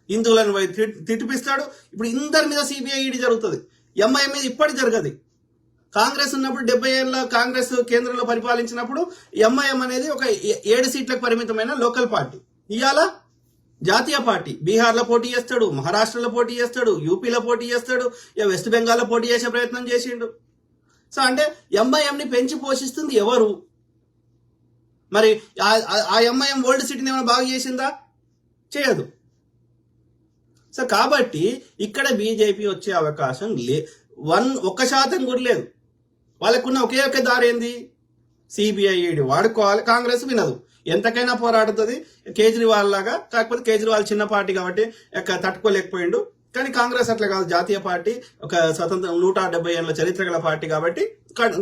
హిందువులను పోయి తిట్టిపిస్తాడు. ఇప్పుడు ఇందరి మీద సిబిఐ ఈడీ జరుగుతుంది, ఎంఐఎం మీద ఇప్పటికి జరగదు. కాంగ్రెస్ ఉన్నప్పుడు 70 ఏళ్ళ కాంగ్రెస్ కేంద్రంలో పరిపాలించినప్పుడు ఎంఐఎం అనేది ఒక 7 సీట్లకు పరిమితమైన లోకల్ పార్టీ. ఇవాళ జాతీయ పార్టీ. బీహార్లో పోటీ చేస్తాడు, మహారాష్ట్రలో పోటీ చేస్తాడు, యూపీలో పోటీ చేస్తాడు, వెస్ట్ బెంగాల్లో పోటీ చేసే ప్రయత్నం చేసిండు. సో అంటే ఎంఐఎంని పెంచి పోషిస్తుంది ఎవరు? మరి ఆ ఎంఐఎం ఓల్డ్ సిటీని ఏమైనా బాగు చేసిందా? చేయదు. సో కాబట్టి ఇక్కడ బీజేపీ వచ్చే అవకాశం 1% కూడా లేదు. వాళ్ళకున్న ఒకే ఒక దారి ఏంది? సిబిఐ ఈడీ వాడుకోవాలి. కాంగ్రెస్ వినదు, ఎంతకైనా పోరాడుతుంది కేజ్రీవాల్ లాగా. కాకపోతే కేజ్రీవాల్ చిన్న పార్టీ కాబట్టి తట్టుకోలేకపోయిండు. కానీ కాంగ్రెస్ అట్లా కాదు, జాతీయ పార్టీ, ఒక స్వతంత్ర 170 ఏళ్ళ చరిత్ర గల పార్టీ కాబట్టి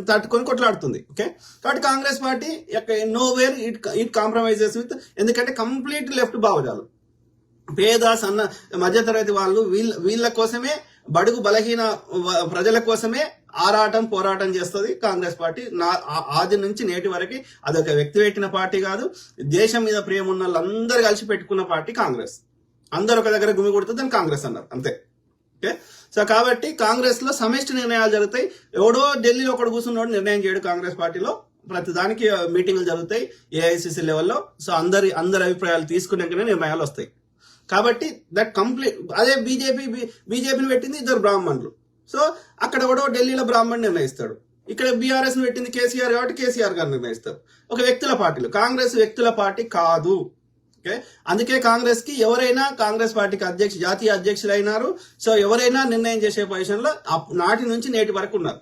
తట్టుకొని కొట్లాడుతుంది. ఓకే, కాబట్టి Congress party know where it compromises with, ఎందుకంటే కంప్లీట్ లెఫ్ట్ భావజాలు. పేద సన్న మధ్యతరగతి వాళ్ళు వీళ్ళ కోసమే, బడుగు బలహీన ప్రజల కోసమే పోరాటం చేస్తుంది కాంగ్రెస్ పార్టీ. ఆది నుంచి నేటి వరకు అదొక వ్యక్తి పెట్టిన పార్టీ కాదు, దేశం మీద ప్రేమ ఉన్న వాళ్ళందరూ కలిసి పెట్టుకున్న పార్టీ కాంగ్రెస్. అందరు ఒక దగ్గర గుమి కొడుతుంది అని కాంగ్రెస్ అన్నారు, అంతే. ఓకే, సో కాబట్టి కాంగ్రెస్ లో సమిష్టి నిర్ణయాలు జరుగుతాయి. ఎవడో ఢిల్లీలో ఒకడు కూర్చున్నాడు నిర్ణయం చేయడు. కాంగ్రెస్ పార్టీలో ప్రతి దానికి మీటింగ్లు జరుగుతాయి ఏఐసిసి లెవెల్లో. సో అందరి అభిప్రాయాలు తీసుకున్నాకనే నిర్ణయాలు వస్తాయి. కాబట్టి దట్ కంప్లీట్. అదే బీజేపీని పెట్టింది 2 బ్రాహ్మణులు. సో అక్కడ ఎవడో ఢిల్లీలో బ్రాహ్మణ్ నిర్ణయిస్తాడు. ఇక్కడ బీఆర్ఎస్ ని పెట్టింది కేసీఆర్ కాబట్టి కేసీఆర్ గారు నిర్ణయిస్తారు. ఒక వ్యక్తుల పార్టీలు. కాంగ్రెస్ వ్యక్తుల పార్టీ కాదు. ఓకే, అందుకే కాంగ్రెస్ కి ఎవరైనా కాంగ్రెస్ పార్టీకి జాతీయ అధ్యక్షులు అయినారు. సో ఎవరైనా నిర్ణయం చేసే పొజిషన్ లో నాటి నుంచి నేటి వరకు ఉన్నారు.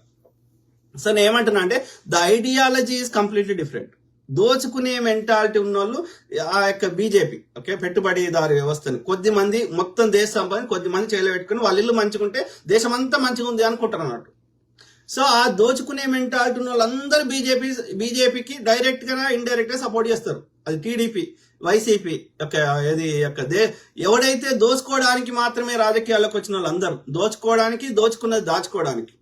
సో నేను ఏమంటున్నా అంటే the ideology is completely different. దోచుకునే మెంటాలిటీ ఉన్న వాళ్ళు ఆ యొక్క బీజేపీ, ఓకే, పెట్టుబడిదారు వ్యవస్థని కొద్ది మంది మొత్తం దేశ సంపదని కొద్ది మంది చేయలో పెట్టుకుని వాళ్ళ ఇల్లు మంచుకుంటే దేశం అంతా మంచిగా ఉంది అనుకుంటారు అన్నట్టు. సో ఆ దోచుకునే మెంటాలిటీ ఉన్న వాళ్ళందరూ బీజేపీకి డైరెక్ట్ గా ఇండైరెక్ట్ గా సపోర్ట్ చేస్తారు. అది టీడీపీ, వైసీపీ ఎవడైతే దోచుకోవడానికి మాత్రమే రాజకీయాల్లోకి వచ్చిన వాళ్ళందరూ దోచుకున్నది దాచుకోవడానికి.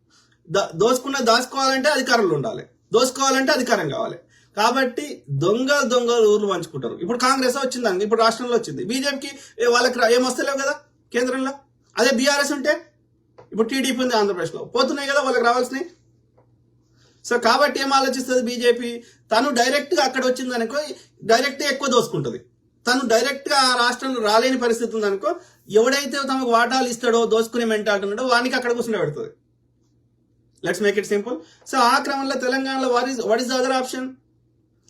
దోచుకున్నది దాచుకోవాలంటే అధికారంలో ఉండాలి, దోచుకోవాలంటే అధికారం కావాలి. కాబట్టి దొంగలు ఊర్లు పంచుకుంటారు. ఇప్పుడు కాంగ్రెస్ వచ్చిందానికి, ఇప్పుడు రాష్ట్రంలో వచ్చింది. బీజేపీకి వాళ్ళకి ఏమొస్తలేవు కదా కేంద్రంలో. అదే బీఆర్ఎస్ ఉంటే, ఇప్పుడు టీడీపీ ఉంది ఆంధ్రప్రదేశ్లో, పోతున్నాయి కదా వాళ్ళకి రావాల్సినవి. సో కాబట్టి ఏం ఆలోచిస్తుంది బీజేపీ? తను డైరెక్ట్ గా అక్కడ వచ్చిందనుకో డైరెక్ట్ గా ఎక్కువ దోసుకుంటుంది. తను డైరెక్ట్ గా ఆ రాష్ట్రంలో రాలేని పరిస్థితి ఉందనుకో, ఎవడైతే తమకు వాటాలు ఇస్తాడో దోసుకునే మెంటాలిటీ ఉన్నాడో వానికి అక్కడ కూర్చుని పెడుతుంది. Let's make it simple. So ఆ క్రమంలో తెలంగాణలో what is the other option?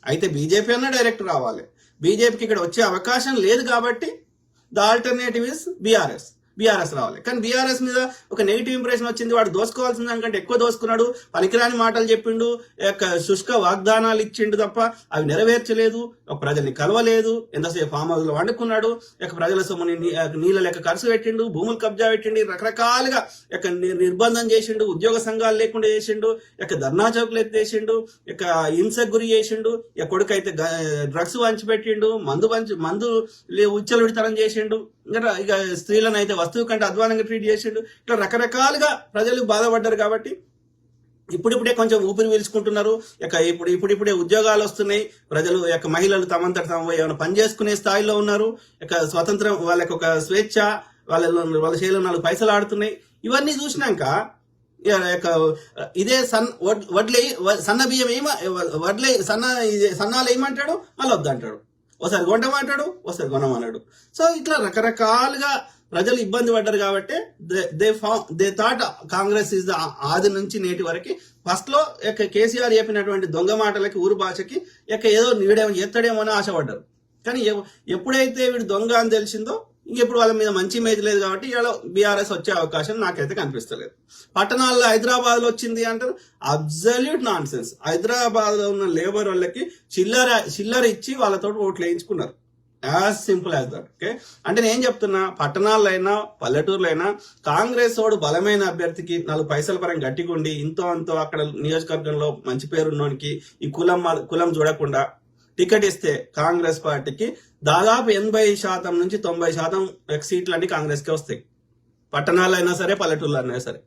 అయితే బీజేపీ అన్న డైరెక్ట్ రావాలి. బీజేపీకి ఇక్కడ వచ్చే అవకాశం లేదు కాబట్టి ద ఆల్టర్నేటివ్ ఇస్ బీఆర్ఎస్ రావాలి. కానీ బీఆర్ఎస్ మీద ఒక నెగిటివ్ ఇంప్రెషన్ వచ్చింది. వాడు దోసుకోవాల్సిన దానికంటే ఎక్కువ దోసుకున్నాడు, పనికిరాని మాటలు చెప్పిండు, శుష్క వాగ్దానాలు ఇచ్చిండు తప్ప అవి నెరవేర్చలేదు, ప్రజల్ని కలవలేదు, ఎంతసేపు ఫామ్ హౌస్ లో వండుకున్నాడు, ప్రజల సొమ్ముని నీళ్ళ లెక్క ఖర్చు పెట్టిండు, భూములు కబ్జా పెట్టిండు, రకరకాలుగా నిర్బంధం చేసిండు, ఉద్యోగ సంఘాలు లేకుండా చేసిండు, ధర్నా చౌకులు ఎత్తేసిండు, హింసకు గురి చేసిండు, కొడుకైతే డ్రగ్స్ పంచిపెట్టిండు, మందు ఉచ్చలుడితనం చేసిండు, ఇక స్త్రీలను అయితే వస్తువు కంటే అధ్వానంగా ట్రీట్ చేసిండు. ఇట్లా రకరకాలుగా ప్రజలు బాధపడ్డారు. కాబట్టి ఇప్పుడిప్పుడే కొంచెం ఊపిరి పీల్చుకుంటున్నారు. ఇప్పుడిప్పుడే ఉద్యోగాలు వస్తున్నాయి. ప్రజలు మహిళలు తమంతట తాము ఏమైనా పని చేసుకునే స్థాయిలో ఉన్నారు. స్వతంత్రం, వాళ్ళకి ఒక స్వేచ్ఛ, వాళ్ళ చేతిలో 4 పైసలు ఆడుతున్నాయి. ఇవన్నీ చూసినాక ఇదే సన్న బియ్యం సన్నాలు ఏమంటాడు, మళ్ళీ వద్దంటాడు, ఒకసారి కొంటమంటాడు, ఒకసారి కొనమన్నాడు. సో ఇట్లా రకరకాలుగా ప్రజలు ఇబ్బంది పడ్డారు. కాబట్టి they thought Congress is the ఆది నుంచి నేటి వరకు. ఫస్ట్ లో కేసీఆర్ చెప్పినటువంటి దొంగ మాటలకి, ఊరు భాషకి ఏదో వీడేమో చేస్తాడేమో అని ఆశపడ్డారు. కానీ ఎప్పుడైతే వీడు దొంగ అని తెలిసిందో ఇంకెప్పుడు వాళ్ళ మీద మంచి ఇమేజ్ లేదు. కాబట్టి ఇలా బీఆర్ఎస్ వచ్చే అవకాశం నాకైతే కనిపిస్తలేదు. పట్టణాల్లో హైదరాబాద్ లో వచ్చింది అంటారు, అబ్సల్యూట్ నాన్ సెన్స్. హైదరాబాద్ లో ఉన్న లేబర్ వాళ్ళకి చిల్లర ఇచ్చి వాళ్ళతో ఓట్లు వేయించుకున్నారు. As simple as that. Okay, అంటే నేను చెప్తున్నా, పట్టణాల్లో అయినా పల్లెటూరులో అయినా కాంగ్రెస్ వాడు బలమైన అభ్యర్థికి 4 పైసల పరంగా గట్టిగా ఉండి ఇంతో అంతో అక్కడ నియోజకవర్గంలో మంచి పేరున్నోనికి ఈ కులం చూడకుండా టికెట్ ఇస్తే కాంగ్రెస్ పార్టీకి దాదాపు 80% నుంచి 90% సీట్లన్నీ కాంగ్రెస్ కే వస్తాయి. పట్టణాల్లో అయినా సరే, పల్లెటూరులో అయినా సరే.